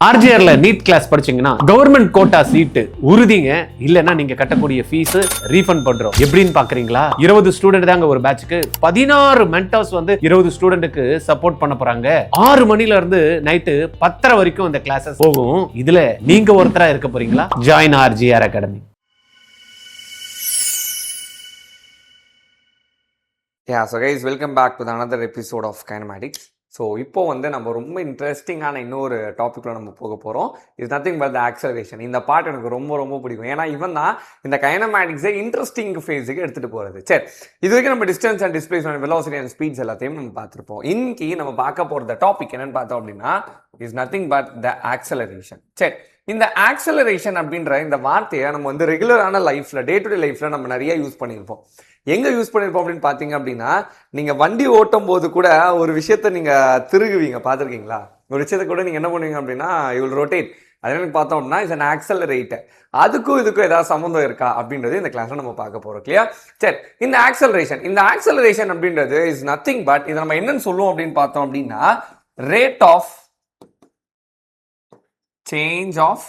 ஆர்ஜிஆர்ல NEET class படிச்சீங்கன்னா government quota சீட்டு உறுதிங்க. இல்லன்னா நீங்க கட்டக்கூடிய ஃபீஸ் ரீஃபண்ட் பண்றோம். எப்படின்னு பாக்குறீங்களா? 20 ஸ்டூடெண்ட் தாங்க ஒரு பேட்ச்க்கு. 16 மென்டர்ஸ் வந்து 20 ஸ்டூடெண்ட்டுக்கு சப்போர்ட் பண்ண போறாங்க. 6 மணில இருந்து நைட்டு 10:30 வரைக்கும் இந்த கிளாஸஸ் போகும். இதுல நீங்க ஒருத்தரா இருக்க போறீங்களா? Join RGR academy. Yeah, so guys, welcome back to another episode of Kinematics. So இப்போ வந்து நம்ம ரொம்ப இன்ட்ரெஸ்டிங்கான இன்னொரு டாப்பிக்கில் நம்ம போக போகிறோம். It's nothing but the acceleration. இந்த பாட்டு எனக்கு ரொம்ப ரொம்ப பிடிக்கும். ஏன்னா இவன் தான் இந்த கைனமேட்டிக்ஸை இன்ட்ரெஸ்டிங் ஃபேஸுக்கு எடுத்துகிட்டு போகிறது. சரி, இது வரைக்கும் நம்ம distance and displacement, velocity and speeds எல்லாத்தையும் நம்ம பார்த்துருப்போம். இன்னைக்கு நம்ம பார்க்க போகிற டாபிக் என்னன்னு பார்த்தோம் அப்படின்னா is nothing but the acceleration. சரி, இந்த ஆக்சலரேஷன் அப்படின்ற இந்த வார்த்தையை நம்ம வந்து ரெகுலரான லைஃப்பில், டே டு டே லைஃப்பில் நம்ம நிறைய யூஸ் பண்ணியிருப்போம். எங்க யூஸ் பண்ணிருப்போம் அப்படின்னு பாத்தீங்க அப்படின்னா, நீங்க வண்டி ஓட்டும் போது கூட ஒரு விஷயத்த நீங்க திருகுவீங்க, பாத்திருக்கீங்களா? ஒரு விஷயத்த கூட நீங்க என்ன பண்ணுவீங்க அப்படின்னா யூ வில் ரொட்டேட். அது எனக்கு பார்த்தோம் அப்படின்னா இஸ் அன் ஆக்சலரேட்டர். அதுக்கும் இதுக்கும் ஏதாவது சம்மந்தம் இருக்கா அப்படின்றது இந்த கிளாஸ்ல நம்ம பார்க்க போறோம். கிளியர்? சரி, இந்த ஆக்சலரேஷன் அப்படின்றது இஸ் நத்திங் பட் இதை நம்ம என்னன்னு சொல்லுவோம் அப்படின்னு பார்த்தோம் அப்படின்னா rate of change of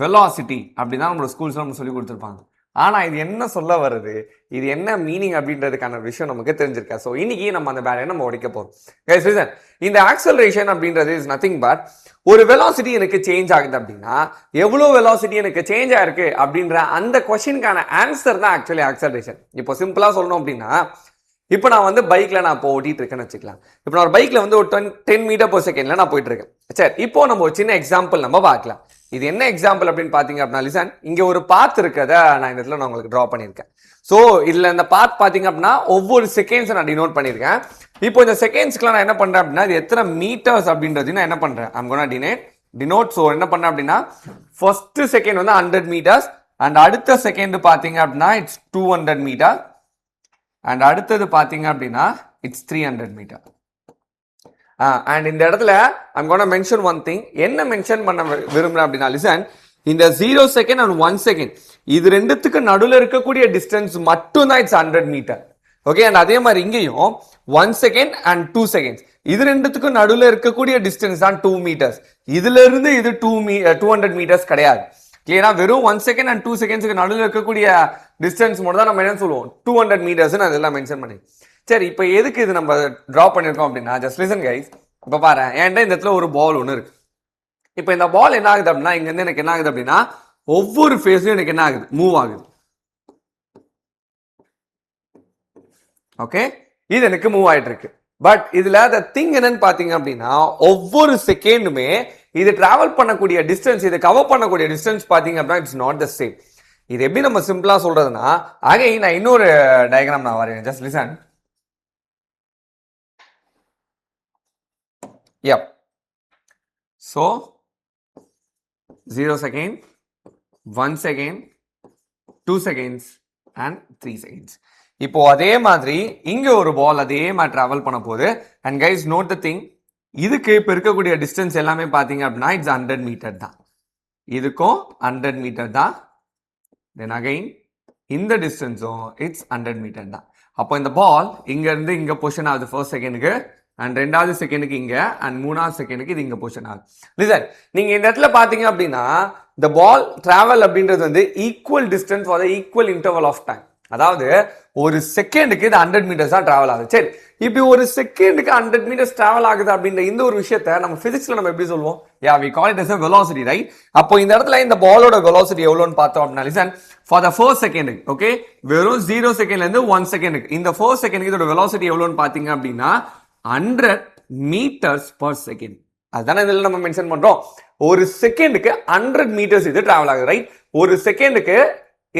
velocity அப்படிதான் நம்மளோட ஸ்கூல்ஸ்ல நம்ம சொல்லி கொடுத்துருப்பாங்க. ஆனா இது என்ன சொல்ல வருது, இது என்ன மீனிங் அப்படின்றதுக்கான விஷயம் நமக்கு தெரிஞ்சிருக்கா? ஸோ இன்னைக்கு நம்ம அந்த பேரை நம்ம உடைக்க போறோம். இந்த ஆக்சலரேஷன் அப்படின்றது இஸ் நத்திங் பட் ஒரு வெலாசிட்டி எனக்கு சேஞ்ச் ஆகுது அப்படின்னா எவ்வளவு வெலாசிட்டி எனக்கு சேஞ்ச் ஆயிருக்கு அப்படின்ற அந்த கொஸ்டினுக்கான ஆன்சர் தான் ஆக்சுவலி ஆக்சலரேஷன். இப்போ சிம்பிளா சொல்லணும் அப்படின்னா, இப்போ நான் வந்து பைக்ல நான் இப்போ ஓட்டிட்டு இருக்கேன்னு வச்சுக்கலாம். இப்போ நான் ஒரு பைக்ல வந்து ஒரு 10 மீட்டர் per செகண்ட்ல நான் போயிட்டு இருக்கேன். சரி, இப்போ நம்ம ஒரு சின்ன எக்ஸாம்பிள் நம்ம பார்க்கலாம். இது என்ன எக்ஸாம்பிள் அப்படின்னு பாத்தீங்க அப்படின்னா, லிசன், இங்க ஒரு பாத் இருக்கிறத நான் இந்த இடத்துல நான் உங்களுக்கு டிரா பண்ணியிருக்கேன். ஸோ இதுல இந்த பாத் பாத்தீங்க அப்படின்னா ஒவ்வொரு செகண்ட்ஸ் நான் டினோட் பண்ணியிருக்கேன். இப்போ இந்த செகண்ட்ஸ்க்குலாம் நான் என்ன பண்றேன் அப்படின்னா இது எத்தனை மீட்டர்ஸ் அப்படின்றது நான் என்ன பண்றேன், ஐம் கோனா டினோட். ஸோ என்ன பண்றேன் அப்படின்னா ஃபர்ஸ்ட் செகண்ட் வந்து 100 மீட்டர்ஸ் அண்ட் அடுத்த செகண்ட் பாத்தீங்க அப்படின்னா இட்ஸ் 200 மீட்டர் அண்ட் அடுத்தது பாத்தீங்க அப்படின்னா இட்ஸ் 300 மீட்டர். அண்ட் இந்த இடத்துல I'm gonna mention one thing. என்ன மென்ஷன் பண்ண விரும்புறேன் அப்படின்னா, லிசன், இந்த 0 செகண்ட் அண்ட் 1 செகண்ட் இது ரெண்டுத்துக்கு நடுவில் இருக்கக்கூடிய டிஸ்டன்ஸ் மட்டும் தான் இட்ஸ் 100 மீட்டர். ஓகே, அண்ட் அதே மாதிரி இங்கேயும் 1 செகண்ட் அண்ட் 2 செகண்ட்ஸ் இது ரெண்டுத்துக்கும் நடுவில் இருக்கக்கூடிய டிஸ்டன்ஸ் தான் 2 மீட்டர்ஸ். இதுல இருந்து இது 200 மீட்டர்ஸ் கிடையாது. கிளியரா? வெறும் 1 செகண்ட் அண்ட் 2 செகண்ட்ஸ்க்கு நடுவில் இருக்கக்கூடிய டிஸ்டன்ஸ் மட்டும் தான் நம்ம என்ன சொல்லுவோம் 200 மீட்டர்ஸ் அதெல்லாம் மென்ஷன் பண்ணி. சரி, இப்போ எதுக்கு இது நம்ம டிரா பண்ணிருக்கோம் அப்படின்னா, ஜஸ்ட் லிசன் கைஸ். இப்போ பாரு, என்கிட்ட இந்த இடத்துல ஒரு பால் ஒன்று இருக்கு. இப்போ இந்த பால் என்ன ஆகுது அப்படின்னா இங்க இருந்து எனக்கு என்ன ஆகுது அப்படின்னா ஒவ்வொரு ஃபேஸ்லயும் எனக்கு என்ன ஆகுது, மூவ் ஆகுது. ஓகே, இது எனக்கு மூவ் ஆயிட்டு இருக்கு. பட் இதுல த திங் என்னன்னு பாத்தீங்க அப்படின்னா ஒவ்வொரு செகண்டுமே இது டிராவல் பண்ணக்கூடிய டிஸ்டன்ஸ், இது கவர் பண்ணக்கூடிய டிஸ்டன்ஸ் பாத்தீங்க அப்படின்னா இட்ஸ் நாட் த சேம். இது எப்படி நம்ம சிம்பிளா சொல்றதுன்னா, அகைன் நான் இன்னொரு டயக்ராம் நான் வரேன். Just listen. Yep. So 0 second, 1 second, 2 seconds and 3 seconds. இப்போ அதே மாதிரி இங்க ஒரு பால் அதே மாதிரி டிராவல் பண்ண போகுது. And guys note the thing, இதுக்கு இப்போ இருக்கக்கூடிய டிஸ்டன்ஸ் எல்லாமே பாத்தீங்க அப்படின்னா இட்ஸ் 100 மீட்டர் தான். இதுக்கும் 100 மீட்டர் தான். தென் அகைன் இந்த டிஸ்டன்ஸும் இட்ஸ் 100 மீட்டர் தான். அப்போ இந்த பால் இங்க இருந்து இங்க பொசிஷன் ஆகுது ஃபர்ஸ்ட் செகண்டுக்கு அண்ட் 2வது செகண்டுக்கு இங்க அண்ட் 3வது செகண்டுக்கு இது இங்க பொசிஷன் ஆகுது. லிசன், நீங்க இந்த இடத்துல பாத்தீங்க அப்படின்னா the ball travel அப்படின்றது வந்து equal distance for the equal interval of time. அதாவது ஒரு செகண்டுக்கு இது 100 மீட்டர்ஸ் தான் டிராவல் ஆகுது. சரி, இப்படி ஒரு செகண்டுக்கு 100 மீட்டர்ஸ் டிராவல் ஆகுது அப்படின்ற இந்த ஒரு விஷயத்த நம்ம பிசிக்ஸ்ல நம்ம எப்படி சொல்லுவோம்? we call it as a velocity, right? அப்போ இந்த இடத்துல இந்த பாலோட velocity எவ்வளவுன்னு பார்த்தோம் அப்படின்னா, listen, for the first second, okay, வெறும் 0 செகண்ட்ல இருந்து 1 செகண்டுக்கு இந்த ஃபர்ஸ்ட் செகண்டுக்கு இதோட velocity எவ்வளவுன்னு பாத்தீங்க அப்படின்னா 100 மீட்டர்ஸ் பர் செகண்ட். அதுதானே இதில் நம்ம மென்ஷன் பண்றோம். ஒரு செகண்டுக்கு 100 மீட்டர்ஸ் இது டிராவல் ஆகுது, ரைட்? ஒரு செகண்டுக்கு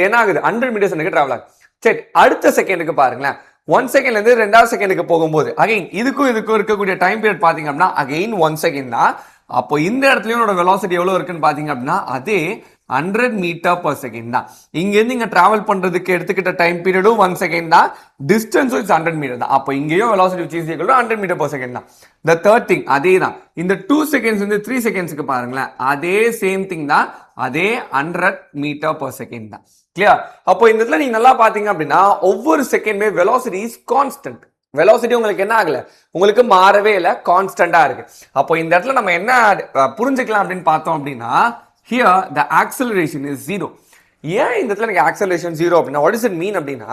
என்ன ஆகுது, 100 மீட்டர்ஸ் எனக்கு டிராவல் ஆகுது. சரி, அடுத்த செகண்டுக்கு பாருங்களேன், 1 செகண்ட்ல இருந்து 2வது செகண்டுக்கு போகும்போது அகைன் இதுக்கும் இருக்கக்கூடிய டைம் பீரியட் பாத்தீங்க அப்படின்னா அகைன் 1 செகண்ட் தான். அப்போ இந்த இடத்துலயும் வெலாசிட்டி எவ்வளவு இருக்குன்னு பாத்தீங்க அப்படின்னா அதே 100 மீட்டர் per செகண்ட் தான். இங்க இருந்து இங்க டிராவல் பண்றதுக்கு எடுத்துக்கிட்ட டைம் பீரியடும் 1 செகண்ட் தான், டிஸ்டன்ஸும் 100 மீட்டர் தான். அப்போ இங்கேயும் velocity which is equal to 100 metre per second தான். the third thing அதே தான். இந்த 2 செகண்ட்ஸ் வந்து 3 செகண்ட்ஸ்க்கு பாருங்களேன், அதே சேம் திங் தான், அதே 100 மீட்டர் per செகண்ட் தான். கிளியர்? அப்போ இந்த இடத்துல நீங்க நல்லா பாத்தீங்க அப்படின்னா ஒவ்வொரு செகண்டுமே வெலாசிட்டி இஸ் கான்ஸ்டன்ட். வெலாசிட்டி உங்களுக்கு என்ன ஆகல, உங்களுக்கு மாறவே இல்லை, கான்ஸ்டன்டா இருக்கு. அப்போ இந்த இடத்துல நம்ம என்ன புரிஞ்சுக்கலாம் அப்படின்னு பார்த்தோம் அப்படின்னா, here the acceleration is 0. ஏன் இந்த இடத்துல எனக்கு ஆக்சலரேஷன் 0 அப்படின்னா வாட் இஸ் இட் மீன் அப்படின்னா,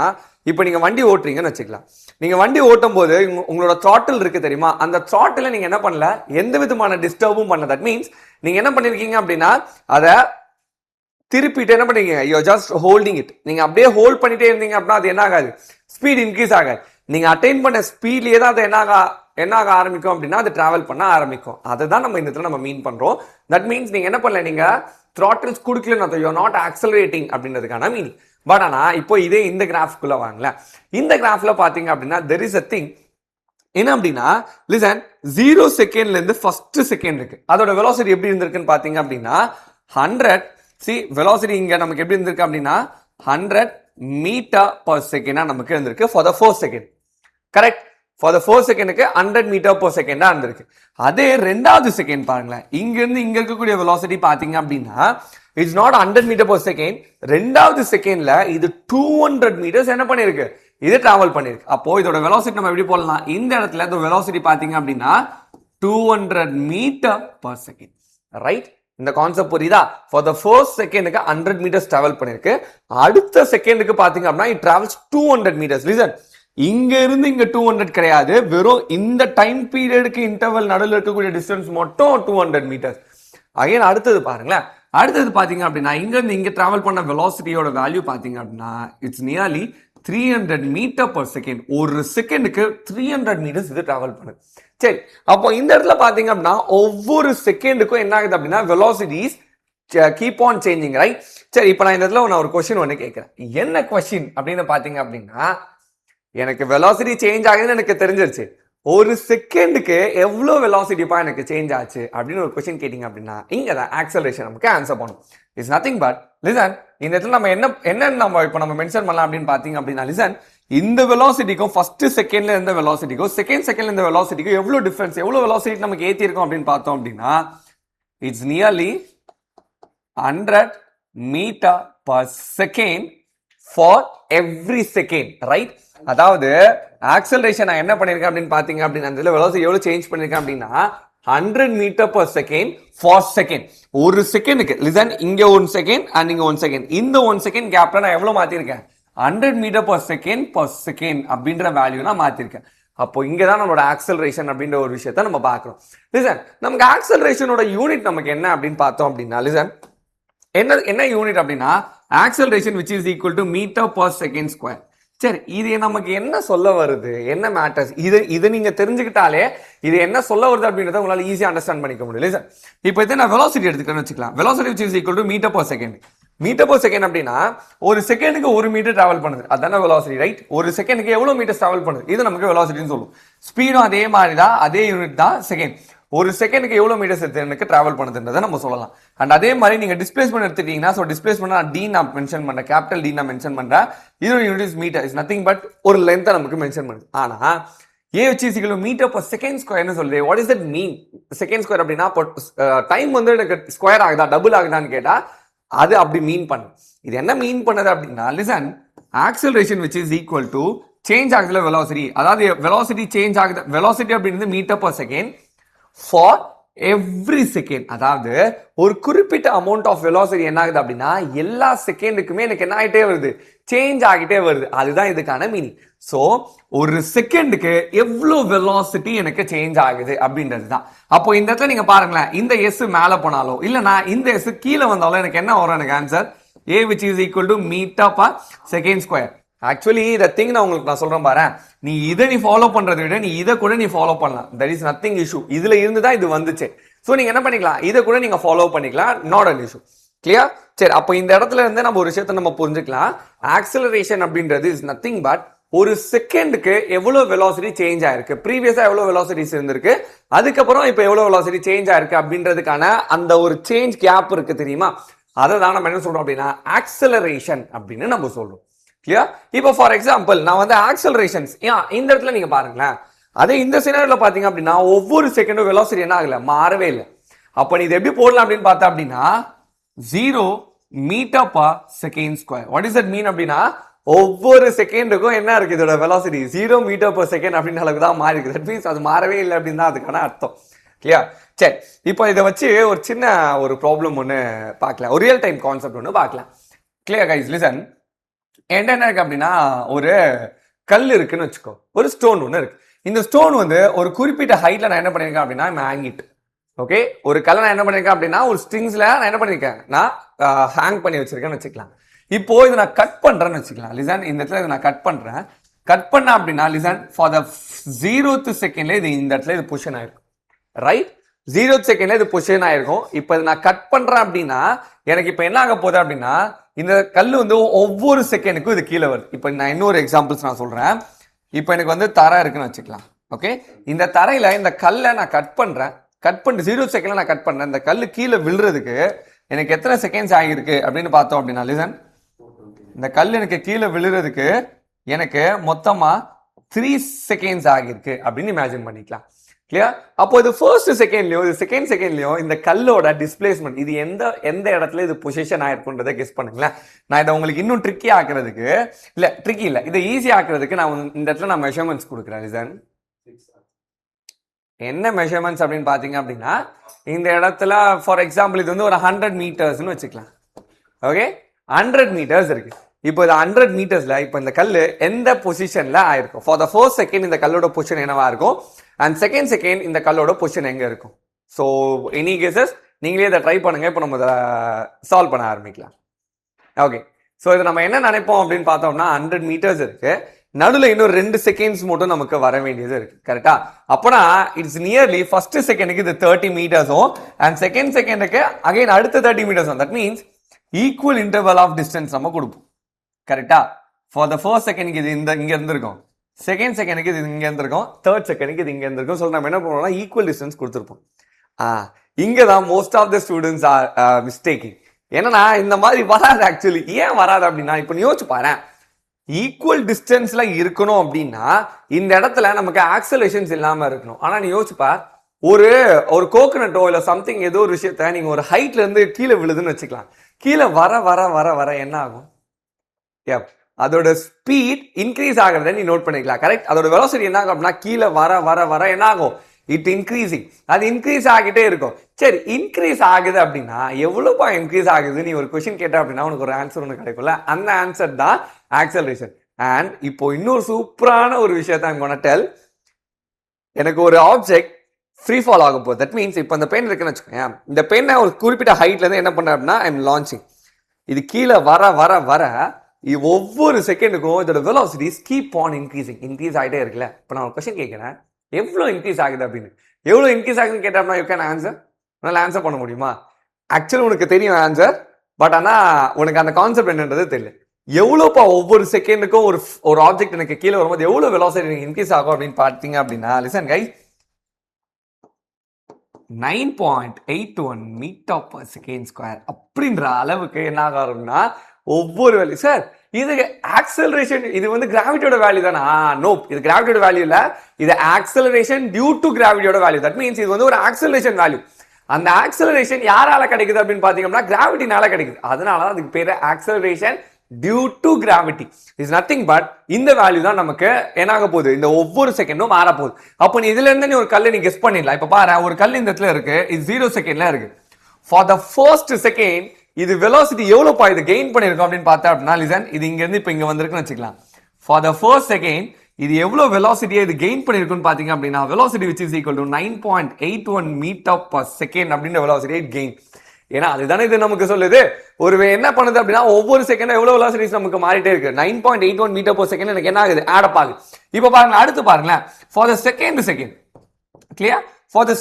இப்போ நீங்க வண்டி ஓட்டுறீங்கன்னு வச்சுக்கலாம். நீங்க வண்டி ஓட்டும் போது உங்களோட throttle இருக்கு தெரியுமா, அந்த throttle நீங்க என்ன பண்ணல, எந்த விதமான டிஸ்டர்பும் பண்ணல. தட் மீன்ஸ் நீங்க என்ன பண்ணிருக்கீங்க அப்படின்னா, அதை திருப்பிட்டு என்ன பண்ணீங்க, யூ ஜஸ்ட் ஹோல்டிங் இட். நீங்க அப்படியே ஹோல்ட் பண்ணிட்டே இருந்தீங்க அப்படின்னா அது என்ன ஆகாது, ஸ்பீட் இன்க்ரீஸ் ஆகாது. நீங்க அட்டைன் பண்ண ஸ்பீட்லயே தான் அது என்ன ஆக ஆரம்பிக்கும் அப்படின்னா அது டிராவல் பண்ண ஆரம்பிக்கும். அதை தான் நம்ம இந்த இடத்துல நம்ம மீன் பண்றோம். தட் மீன்ஸ் நீங்க என்ன பண்ணல, நீங்க throttle கொடுக்கலன்னு யூ ஆர் நாட் ஆக்சலரேட்டிங் அப்படின்றதுக்கான மீனிங். பட் ஆனா இப்போ இதே இந்த கிராஃப்குள்ள வாங்கல, இந்த கிராஃப்ல பாத்தீங்க அப்படின்னா தெர் இஸ் அ திங் என்ன அப்படின்னா, லிசன், 0 செகண்ட்ல இருந்து ஃபர்ஸ்ட் செகண்ட் இருக்கு, அதோட வெலாசிட்டி எப்படி இருந்திருக்குன்னு பாத்தீங்க அப்படின்னா 100. சி வெலாசிட்டி இங்க நமக்கு எப்படி இருந்திருக்கு அப்படின்னா 100 மீட்டர் பர் செகண்டா நமக்கு இருந்திருக்கு for the first second. Correct, for the first செகண்டுக்கு 100 மீட்டர் பர் செகண்டா இருந்திருக்கு. அதே ரெண்டாவது செகண்ட் பாருங்களேன், இங்க இருந்து இங்க இருக்கக்கூடிய வெலாசிட்டி பாத்தீங்க அப்படின்னா it's not 100 metre per second. ரெண்டாவது செகண்ட்ல இது 200 மீட்டர்ஸ் என்ன பண்ணிருக்கு, இது டிராவல் பண்ணிருக்கு. அப்போ இதோட வெலாசிட்டி நம்ம எப்படி போடலாம், இந்த இடத்துல இந்த வெலாசிட்டி பாத்தீங்க அப்படின்னா 200 மீட்டர் பர் செகண்ட். ரைட், இந்த கான்செப்ட் புரியுதா? ஃபார் த ஃபர்ஸ்ட் செகண்டுக்கு 100 மீட்டர்ஸ் டிராவல் பண்ணிருக்கு. அடுத்த செகண்டுக்கு பாத்தீங்க அப்படின்னா இட் டிராவல்ஸ் 200 மீட்டர்ஸ். லிசன், இங்க இருந்து இங்க 200 கிடையாது, வெறும் இந்த டைம் பீரியடுக்கு இன்டர்வல் நடுவில் இருக்கக்கூடிய டிஸ்டன்ஸ் மட்டும் 200 மீட்டர்ஸ். அகைன் அடுத்தது பாருங்களேன், அடுத்தது பாத்தீங்க அப்படின்னா இங்க இருந்து இங்க டிராவல் பண்ண வெலாசிட்டியோட வேல்யூ பாத்தீங்க அப்படின்னா it's nearly 300 metre per second. ஒரு செகண்டுக்கு 300 மீட்டர்ஸ் இது டிராவல் பண்ணுது. சரி, அப்போ இந்த இடத்துல பாத்தீங்க அப்படின்னா ஒவ்வொரு செகண்டுக்கும் என்ன ஆகுது அப்படின்னா velocities keep on changing. Right, சரி, இப்போ நான் இந்த இடத்துல நான் ஒரு கொஸ்டின் ஒன்று கேட்கிறேன். என்ன கொஸ்டின் அப்படின்னு பாத்தீங்க அப்படின்னா, எனக்கு வெலாசிட்டி சேஞ்ச் ஆகுதுன்னு எனக்கு தெரிஞ்சிருச்சு, ஒரு செகண்டுக்கு எவ்வளோ வெலாசிட்டிப்பா எனக்கு சேஞ்ச் ஆச்சு அப்படின்னு ஒரு கொஸ்டின் கேட்டீங்க அப்படின்னா இங்க தான் ஆக்சலரேஷன் நமக்கு ஆன்சர் பண்ணும். இட்ஸ் நத்திங் பட் லிசன், இந்த இடத்துல நம்ம என்ன நம்ம மென்ஷன் பண்ணலாம் அப்படின்னு பாத்தீங்க அப்படின்னா, லிசன், இந்த வெலாசிட்டிக்கும் ஃபர்ஸ்ட் செகண்ட்ல இருந்த வெலாசிட்டிக்கும் செகண்ட் செகண்ட்ல இருந்த வெலாசிட்டிக்கும் எவ்வளவு டிஃபரன்ஸ், எவ்வளவு வெலாசிட்டி நமக்கு ஏத்தி இருக்கும் அப்படின்னு பார்த்தோம் அப்படின்னா it's nearly 100 metre per second for every second. Right, அதாவது ஆக்சலரேஷன் நான் என்ன பண்ணிருக்கேன் அப்படின்னு பாத்தீங்க அப்படின்னா அந்த வெலாசிட்டி எவ்வளவு சேஞ்ச் பண்ணிருக்கேன் அப்படின்னா 100 metre per second for second. ஒரு செகண்டுக்கு லிசன், இங்க 1 செகண்ட் அண்ட் இங்க 1 செகண்ட், இந்த 1 செகண்ட் கேப்ல நான் எவ்வளவு மாத்திருக்கேன், 100 மீட்டர் பர் செகண்ட் அப்படின்ற வேல்யூ நான் மாத்திருக்கேன். அப்போ இங்கதான் நம்மளோட ஆக்சலரேஷன் அப்படின்ற ஒரு விஷயத்த நம்ம பார்க்கிறோம். லிசன், நமக்கு ஆக்சலரேஷனோட யூனிட் நமக்கு என்ன அப்படின்னு பார்த்தோம் அப்படின்னா, லிசன், என்ன யூனிட் அப்படின்னா acceleration which is equal to metre per second square. சரி, இது நமக்கு என்ன சொல்ல வருது, என்ன மேட்டர்ஸ், இது நீங்க தெரிஞ்சுக்கிட்டாலே இது என்ன சொல்ல வருது அப்படின்றத உங்களால ஈஸியா அண்டர்ஸ்டாண்ட் பண்ணிக்க முடியும். சார், இப்போ இதை நான் வெலாசிட்டி எடுத்துக்கிறேன்னு வச்சுக்கலாம். Velocity which is equal to metre per second. Metre per second அப்படின்னா ஒரு செகண்டுக்கு 1 மீட்டர் டிராவல் பண்ணுது, அதான வெலாசிட்டி. ரைட், ஒரு செகண்டுக்கு எவ்வளவு மீட்டர் டிராவல் பண்ணுது, இது நமக்கு வெலாசிட்டின்னு சொல்லுவோம். ஸ்பீடும் அதே மாதிரி தான், அதே யூனிட் தான் செகண்ட். ஒரு செகண்டுக்கு எவ்வளவு மீட்டர்ஸ் எனக்கு டிராவல் பண்ணுதுன்றதை நம்ம சொல்லலாம். அண்ட் அதே மாதிரி நீங்க டிஸ்பிளேஸ்மெண்ட் எடுத்துட்டீங்கன்னா, ஸோ டிஸ்பிளேஸ்மெண்ட் டி நான் மென்ஷன் பண்றேன், கேபிட்டல் டி நான் மென்ஷன் பண்றேன். இதோட unit is metre, is nothing but ஒரு லென்த்தை நமக்கு மென்ஷன் பண்ணுது. ஆனா ஏ வச்சு மீட்டர் பர் செகண்ட் ஸ்கொயர்னு சொல்லுது. What is that mean? Second square அப்படின்னா டைம் வந்து எனக்கு ஸ்கொயர் ஆகுதா, டபுள் ஆகுதான்னு கேட்டா அது அப்படி மீன் பண்ணு. இது என்ன மீன் பண்ணது அப்படின்னா, listen, acceleration which is equal to change ஆகுதுல வெலாசிட்டி, அதாவது வெலாசிட்டி சேஞ்ச் ஆகுது, வெலாசிட்டி அப்படின்றது metre per second for every second. அதாவது ஒரு குறிப்பிட்ட அமௌண்ட் ஆஃப் வெலாசிட்டி என்ன ஆகுது அப்படின்னா எல்லா செகண்டுக்குமே எனக்கு என்ன ஆகிட்டே வருது, சேஞ்ச் ஆகிட்டே வருது. அதுதான் இதுக்கான மீனிங். சோ ஒரு செகண்டுக்கு எவ்வளவு வெலாசிட்டி எனக்கு சேஞ்ச் ஆகுது அப்படின்றது தான். அப்போ இந்த இடத்துல நீங்க பாருங்களேன், இந்த எஸ் மேல போனாலும் இல்லைன்னா இந்த எஸ் கீழே வந்தாலும் எனக்கு என்ன வரும், எனக்கு answer A which is equal to metre per second square. Actually இந்த திங் நான் உங்களுக்கு சொல்றேன் பாரு, நீ இதை ஃபாலோ பண்றதை விட நீ இதை கூட நீ ஃபாலோ பண்ணலாம். That is nothing issue. இதுல இருந்து தான் இது வந்துச்சு. சோ நீங்க என்ன பண்ணிக்கலாம், இதை கூட நீங்க ஃபாலோ பண்ணிக்கலாம், நாட் அன் இஷ்யூ. கிளியர்? சரி, அப்போ இந்த இடத்துல இருந்து நம்ம ஒரு விஷயத்தை நம்ம புரிஞ்சுக்கலாம். ஆக்சலரேஷன் அப்படின்றது இஸ் நத்திங் பட் ஒரு செகண்டுக்கு எவ்வளவு வெலாசிட்டி சேஞ்ச் ஆயிருக்கு, ப்ரீவியஸா எவ்வளவு வெலாசிட்டிஸ் இருந்திருக்கு, அதுக்கப்புறம் இப்போ எவ்வளவு வெலாசிட்டி சேஞ்ச் ஆயிருக்கு அப்படின்றதுக்கான அந்த ஒரு சேஞ்ச் கேப் இருக்கு தெரியுமா, அதை தான் நம்ம என்ன சொல்றோம் அப்படின்னா ஆக்சலரேஷன் அப்படின்னு நம்ம சொல்றோம். கிளியர்? இப்போ ஃபார் எக்ஸாம்பிள் நான் வந்து ஆக்சலரேஷன்ஸ் இந்த இடத்துல நீங்க பாருங்களேன், அதே இந்த சினாரியோல பாத்தீங்க அப்படின்னா ஒவ்வொரு செகண்டும் வெலாசிட்டி என்ன ஆகல, மாறவே இல்லை. அப்ப நீ இது எப்படி போடலாம் அப்படின்னு பார்த்தா அப்படின்னா 0 metre per second square. What is that mean அப்படின்னா ஒவ்வொரு செகண்டுக்கும் என்ன இருக்கு இதோட வெலாசிட்டி 0 மீட்டர் per செகண்ட் அப்படின்னு அளவுக்கு தான் மாறி இருக்கு. தட் மீன்ஸ் அது மாறவே இல்லை அப்படின்னு தான் அதுக்கான அர்த்தம். கிளியர்? சரி, இப்போ இதை வச்சு ஒரு சின்ன ஒரு ப்ராப்ளம் ஒன்று பார்க்கலாம், ஒரு ரியல் டைம் கான்செப்ட் ஒன்று பார்க்கலாம். Clear guys, listen. என்ன இருக்கு அப்படின்னா, ஒரு கல் இருக்குன்னு வச்சுக்கோ, ஒரு ஸ்டோன் ஒன்று இருக்கு. இந்த ஸ்டோன் வந்து ஒரு குறிப்பிட்ட ஹைட்ல நான் என்ன பண்ணிருக்கேன் அப்படின்னா ஹேங்கிட். ஓகே, ஒரு கல்லை நான் என்ன பண்ணிருக்கேன் அப்படின்னா ஒரு ஸ்ட்ரிங்ஸ்ல நான் என்ன பண்ணிருக்கேன், நான் ஹேங் பண்ணி வச்சிருக்கேன்னு வச்சுக்கலாம். இப்போ இதை நான் கட் பண்றேன்னு வச்சுக்கலாம். லிசன், இந்த இடத்துல இதை நான் கட் பண்றேன். கட் பண்ண அப்படின்னா லிசன், ஃபார் த 0th செகண்ட்ல இது இந்த இடத்துல இது பொசிஷன் ஆயிருக்கும். ரைட், 0th செகண்ட்ல இது பொசிஷன் ஆயிருக்கும். இப்போ இதை நான் கட் பண்றேன் அப்படின்னா எனக்கு இப்போ என்ன ஆக போகுது அப்படின்னா, இந்த கல் வந்து ஒவ்வொரு செகண்டுக்கும் இது கீழே வருது. இப்போ நான் இன்னொரு எக்ஸாம்பிள்ஸ் நான் சொல்றேன். இப்போ எனக்கு வந்து தரை இருக்குன்னு வச்சுக்கலாம். ஓகே, இந்த தரையில இந்த கல்லை நான் கட் பண்றேன். கட் பண்ணிட்டு 0th செகண்ட்ல நான் கட் பண்ணேன். இந்த கல் கீழே விழுறதுக்கு எனக்கு எத்தனை செகண்ட்ஸ் ஆகிருக்கு அப்படின்னு பார்த்தோம் அப்படின்னா, லிசன், இந்த கல் எனக்கு கீழே விழுறதுக்கு எனக்கு மொத்தமா 3 செகண்ட்ஸ் ஆகிருக்கு அப்படின்னு இமேஜின் பண்ணிக்கலாம். கிளியர்? அப்போ இது ஃபர்ஸ்ட் செகண்ட்லயும் இது செகண்ட் செகண்ட்லயும் இந்த கல்லோட டிஸ்பிளேஸ்மெண்ட் இது எந்த இடத்துல இது பொசிஷன் ஆயிருக்குன்றதை கெஸ் பண்ணுங்களேன். நான் இதை உங்களுக்கு இன்னும் ட்ரிக்கி ஆக்குறதுக்கு ட்ரிக்கி இல்ல, இதை ஈஸி ஆக்குறதுக்கு நான் இந்த இடத்துல நான் மெஷர்மெண்ட்ஸ் கொடுக்குறேன். லிசன், என்ன மெஷர்மெண்ட்ஸ் அப்படின்னு பாத்தீங்க அப்படின்னா, இந்த இடத்துல ஃபார் எக்ஸாம்பிள் இது வந்து ஒரு 100 மீட்டர்ஸ்னு வச்சுக்கலாம். ஓகே, 100 மீட்டர்ஸ் இருக்கு. இப்போ இது 100 மீட்டர்ஸ்ல இப்போ இந்த கல் எந்த பொசிஷன்ல ஆயிருக்கும்? ஃபார் த ஃபர்ஸ்ட் செகண்ட் இந்த கல்லோட பொசிஷன் என்னவா இருக்கும், அண்ட் செகண்ட் செகண்ட் இந்த கல்லோட பொசிஷன் எங்க இருக்கும்? ஸோ எனி கெஸஸ், நீங்களே இதை ட்ரை பண்ணுங்க. இப்போ நம்ம இதை சால்வ் பண்ண ஆரம்பிக்கலாம். ஓகே, ஸோ இது நம்ம என்ன நினைப்போம் அப்படின்னு பார்த்தோம்னா 100 மீட்டர்ஸ் இருக்கு, நடுவில் இன்னும் 2 செகண்ட்ஸ் மட்டும் நமக்கு வர வேண்டியது இருக்கு. கரெக்டா? அப்போனா இட்ஸ் நியர்லி ஃபர்ஸ்ட் செகண்டுக்கு இது 30 மீட்டர்ஸும் அண்ட் செகண்ட் செகண்டுக்கு அகைன் அடுத்த 30 மீட்டர்ஸும். That means equal interval of distance நம்ம கொடுப்போம். கரெக்டா? ஃபார் த ஃபர்ஸ்ட் செகண்டுக்கு இது இங்க இருந்திருக்கும், செகண்ட் செகண்டுக்கு இது இங்க இருந்திருக்கும், தேர்ட் செகண்டுக்கு இது இங்க இருந்திருக்கும். ஸோ நம்ம என்ன பண்ணுவோம்னா ஈக்குவல் டிஸ்டன்ஸ் கொடுத்துருப்போம். இங்கதான் most of the students are mistaking. ஏன்னா இந்த மாதிரி வராது. ஆக்சுவலி ஏன் வராது அப்படின்னா, இப்போ நீ யோசிச்சு பாரு, ஈக்குவல் டிஸ்டன்ஸ்ல இருக்கணும் அப்படின்னா இந்த இடத்துல நமக்கு ஆக்சலேஷன்ஸ் இல்லாம இருக்கணும். ஆனா நீ யோசிப்பா, ஒரு கோகனட்டோ இல்ல சம்திங் ஏதோ ஒரு விஷயத்த நீங்க ஒரு ஹைட்ல இருந்து கீழே விழுதுன்னு வச்சுக்கலாம். கீழே வர வர வர வர என்ன ஆகும்? அதோட ஸ்பீட் இன்க்ரீஸ் ஆகிறத நீ நோட் பண்ணிக்கலாம். கரெக்ட்? அதோட வெலாசிட்டி என்ன ஆகும் அப்படின்னா கீழே வர வர வர என்ன ஆகும்? It increasing. அது இன்க்ரீஸ் ஆகிட்டே இருக்கும். சரி, இன்க்ரீஸ் ஆகுது அப்படின்னா எவ்வளவுப்பா இன்க்ரீஸ் ஆகுது நீ ஒரு கொஸ்டின் கேட்ட அப்படின்னா உனக்கு ஒரு ஆன்சர் ஒன்று கிடைக்கும்ல, அந்த ஆன்சர் தான் ஆக்சலரேஷன். அண்ட் இப்போ இன்னொரு சூப்பரான ஒரு விஷயத்தை I'm gonna tell. எனக்கு ஒரு ஆப்ஜெக்ட் ஃப்ரீ ஃபால் ஆகும் போது, தட் மீன்ஸ் இப்போ இந்த பென் இருக்குன்னு வச்சுக்கோங்க, இந்த பெண்ணை ஒரு குறிப்பிட்ட ஹைட்ல இருந்து என்ன பண்ண அப்படின்னா ஐம் லான்ச்சிங். இது கீழே வர வர வர ஒவ்வொரு செகண்டுக்கும் இதோட வெலாசிட்டிஸ் கீப் ஆன் இன்க்ரீஸ் ஆகிட்டே இருக்குல்ல. இப்போ நான் ஒரு கொஸ்டின் கேட்கிறேன், எவ்வளோ இன்க்ரீஸ் ஆகுது அப்படின்னு. எவ்வளோ இன்க்ரீஸ் ஆகுதுன்னு கேட்டோம்னா யூ கேன் ஆன்சர். உன்னால ஆன்சர் பண்ண முடியுமா? ஆக்சுவலி உனக்கு தெரியும் ஆன்சர், பட் ஆனால் உனக்கு அந்த கான்செப்ட் என்னன்றது தெரியல. எவ்வளோப்பா ஒவ்வொரு செகண்டுக்கும் ஒரு ஆப்ஜெக்ட் எனக்கு கீழே வரும்போது எவ்வளோ வெலாசிட்டி இன்க்ரீஸ் ஆகும் அப்படின்னு பார்த்தீங்க அப்படின்னா, listen guys, 9.81 metre per second square அப்படின்ற அளவுக்கு என்ன ஆகும்னா ஒவ்வொரு வேல்யூ. சார் இது ஆக்சலரேஷன், இது வந்து கிராவிட்டியோட வேல்யூ தானா? நோ, இது கிராவிட்டியோட வேல்யூ இல்ல, இது ஆக்சலரேஷன் டியூ டு கிராவிட்டியோட வேல்யூ. தட் மீன்ஸ் இது வந்து ஒரு ஆக்சலரேஷன் வேல்யூ. அந்த ஆக்சலரேஷன் யாரால கிடைக்குது அப்படின்னு பாத்தீங்கன்னா கிராவிட்டினால கிடைக்குது. அதனாலதான் அதுக்கு பேரு acceleration due to gravity. Is nothing but இந்த வேல்யூ தான் நமக்கு என்ன ஆக போகுது, இந்த ஒவ்வொரு செகண்டும் மாற போகுது. அப்போ நீ இதுல இருந்து நீ ஒரு கல்லை நீ கெஸ் பண்ணிடலாம். இப்ப பாரு, ஒரு கல் இந்த இடத்துல இருக்கு, இது 0 செகண்ட்ல இருக்கு. ஃபார் த ஃபர்ஸ்ட் செகண்ட் இது வெலாசிட்டி எவ்வளவுப்பா இது கெயின் பண்ணிருக்கோம் அப்படின்னு பார்த்தா அப்படின்னா, லிசன், இது இங்க இருந்து இப்ப இங்க வந்திருக்குன்னு வச்சுக்கலாம். ஃபார் த ஃபர்ஸ்ட் செகண்ட் இது எவ்வளவு வெலாசிட்டியை இது கெயின் பண்ணிருக்குன்னு பாத்தீங்க அப்படின்னா, velocity which is equal to 9.81 metre per second அப்படின்ற வெலாசிட்டி கெயின். ஏன்னா அதுதானே இது நமக்கு சொல்லுது. ஒரு என்ன பண்ணுது அப்படின்னா ஒவ்வொரு செகண்ட் எவ்வளவு வெலாசிட்டிஸ் நமக்கு மாறிட்டே இருக்கு. 9.81 மீட்டர் per செகண்ட் எனக்கு என்ன ஆகுது, ஆட் அப் ஆகுது. இப்ப பாருங்க, அடுத்து பாருங்களேன், for the second clear, for the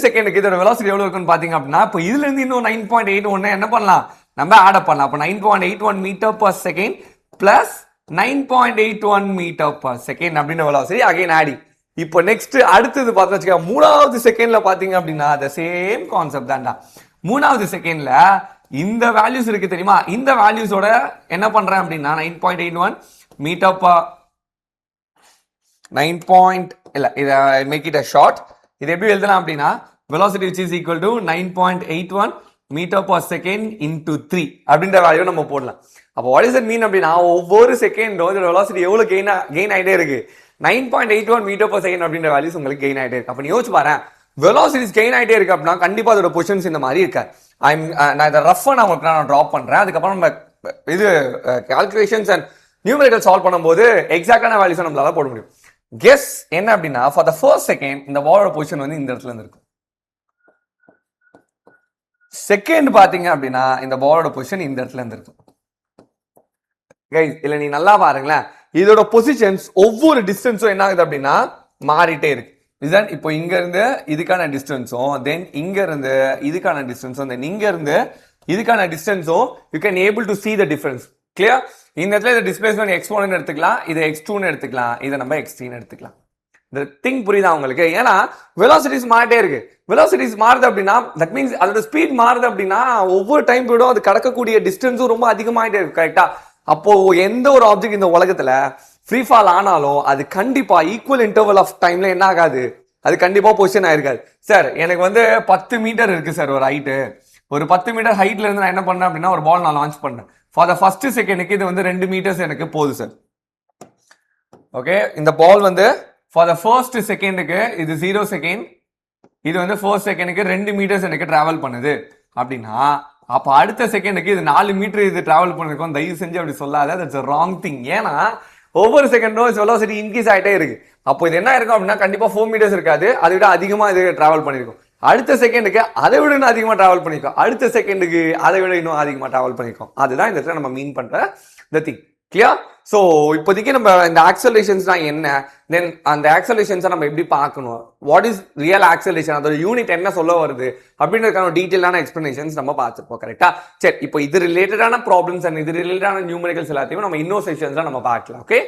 செகண்டுக்கு இதோட வெலாசிட்டி எவ்வளவு இருக்குன்னு பாத்தீங்க அப்படின்னா, இப்போ இதுல இருந்து இன்னும் 9.81 என்ன பண்ணலாம், நம்ம ஆட் அப் பண்ணலாம். அப்போ 9.81 metre per second plus 9.81 metre per second அப்படின்ற வெலாசிட்டி அகைன் ஆடிங். இப்போ நெக்ஸ்ட் அடுத்தது பார்த்தா வச்சுக்க, மூணாவது செகண்ட்ல பாத்தீங்க அப்படின்னா the சேம் கான்செப்ட் தான்டா. மூணாவது செகண்ட்ல இந்த வேல்யூஸ் இருக்கு தெரியுமா, இந்த வேல்யூஸோட என்ன பண்றேன் அப்படின்னா 9.81 மீட்டர் per 9. இல்ல, இத மேக் இட் a ஷார்ட். இது எப்படி எழுதலாம் அப்படின்னா velocity which is equal to 9.81 metre per second into 3 அப்படின்ற வேல்யூ நம்ம போடலாம். அப்போ வாட் இஸ் இட் மீன் அப்படின்னா ஒவ்வொரு செகண்டும் இதோட வெலாசிட்டி எவ்வளவு கெயின் ஆகிட்டே இருக்கு 9.81 மீட்டர் per செகண்ட் அப்படின்ற வேல்யூஸ் உங்களுக்கு கெயின் ஆகிட்டே இருக்கு. அப்போ நீ யோசிச்சு பாரு, வெலாசிட்டிஸ் கெயின் ஆகிட்டே இருக்கு அப்படின்னா கண்டிப்பா அதோட பொசிஷன்ஸ் இந்த மாதிரி இருக்காது. நான் இதை ரஃபா நான் ட்ராப் பண்றேன். அதுக்கப்புறம் நம்ம இது கால்குலேஷன்ஸ் அண்ட் நியூமரிக்கல் சால்வ் பண்ணும்போது எக்ஸாக்டான வேல்யூஸ் நம்மளால போட முடியும். கெஸ் என்ன அப்படின்னா ஃபார் த ஃபர்ஸ்ட் செகண்ட் இந்த பாலோட பொசிஷன் வந்து இந்த இடத்துல இருந்து இருக்கும். செகண்ட் பாத்தீங்க அப்படின்னா இந்த பாலோட பொசிஷன் இந்த இடத்துல இருந்து இருக்கும். கைஸ் இல்ல நீ நல்லா பாருங்களேன், இதோட பொசிஷன்ஸ் ஒவ்வொரு டிஸ்டன்ஸும் என்ன ஆகுது அப்படின்னா மாறிட்டே இருக்கு. இதுதான் இப்போ இங்க இருந்து இதுக்கான டிஸ்டன்ஸும் தென் இங்க இருந்து இதுக்கான டிஸ்டன்ஸும் தென் இங்க இருந்து இதுக்கான டிஸ்டன்ஸும் you can able to see the difference. Clear? இந்த இடத்துல இந்த டிஸ்பிளேஸ்மெண்ட் x1 எடுத்துக்கலாம், இது x2 எடுத்துக்கலாம், இதை நம்ம x3 எடுத்துக்கலாம். இந்த திங் புரியுதா உங்களுக்கு? ஏன்னா வெலாசிட்டிஸ் மாறிட்டே இருக்கு. வெலாசிட்டிஸ் மாறுது அப்படின்னா தட் மீன்ஸ் அதோட ஸ்பீட் மாறுது அப்படின்னா ஒவ்வொரு டைம் போய்டும் அது கடக்கக்கூடிய டிஸ்டன்ஸும் ரொம்ப அதிகமாயிட்டே இருக்கு. கரெக்டா? அப்போ எந்த ஒரு ஆப்ஜெக்ட் இந்த உலகத்துல ஃப்ரீ ஃபால் ஆனாலும் அது கண்டிப்பா ஈக்குவல் இன்டர்வல் ஆஃப் டைம்ல என்ன ஆகாது, அது கண்டிப்பா பொசிஷன் ஆயிருக்காது. சார் எனக்கு வந்து 10 மீட்டர் இருக்கு சார் ஒரு ஹைட்டு, ஒரு 10 மீட்டர் ஹைட்ல இருந்து நான் என்ன பண்ணேன் அப்படின்னா ஒரு பால் நான் லான்ச் பண்ணேன். ஃபார் த ஃபர்ஸ்ட் செகண்டுக்கு இது வந்து 2 மீட்டர்ஸ் எனக்கு போகுது சார். ஓகே, இந்த பால் வந்து ஃபார் த ஃபர்ஸ்ட் செகண்டுக்கு இது 0 செகண்ட், இது வந்து ஃபர்ஸ்ட் செகண்டுக்கு 2 மீட்டர்ஸ் எனக்கு டிராவல் பண்ணுது அப்படின்னா அப்ப அடுத்த செகண்டுக்கு இது 4 மீட்டர் இது டிராவல் பண்ணிருக்கோம். தயவு செஞ்சு அப்படி சொல்லாத, தட்ஸ் ராங் திங். ஏன்னா ஒவ்வொரு செகண்டும் வெலாசிட்டி இன்க்ரீஸ் ஆகிட்டே இருக்கு. அப்போ இது என்ன இருக்கும் அப்படின்னா கண்டிப்பா 4 மீட்டர்ஸ் இருக்காது, அதை விட அதிகமா இது டிராவல் பண்ணிருக்கும். அடுத்த செகண்டுக்கு அதை விட இன்னும் அதிகமா டிராவல் பண்ணிருக்கோம், அடுத்த செகண்டுக்கு அதை விட இன்னும் அதிகமா டிராவல் பண்ணிருக்கோம். அதுதான் இந்த இடத்துல நம்ம மீன் பண்ற த திங். கிளியர்? ஸோ இப்போதைக்கு நம்ம இந்த ஆக்சலேஷன்ஸ்னா என்ன, தென் அந்த ஆக்சலேஷன்ஸை நம்ம எப்படி பார்க்கணும், வாட் இஸ் ரியல் ஆக்சலேஷன், அதோட யூனிட் என்ன சொல்ல வருது அப்படின்றதுக்கான டீட்டெயிலான எக்ஸ்பிளனேஷன்ஸ் நம்ம பார்த்துருப்போம். கரெக்டா? சரி, இப்போ இது ரிலேட்டடான ப்ராப்ளம்ஸ் அண்ட் இது ரிலேட்டடான நியூமரிக்கல்ஸ் எல்லாத்தையும் நம்ம இன்னொரு செஷன்ஸ்ல நம்ம பார்க்கலாம். ஓகே.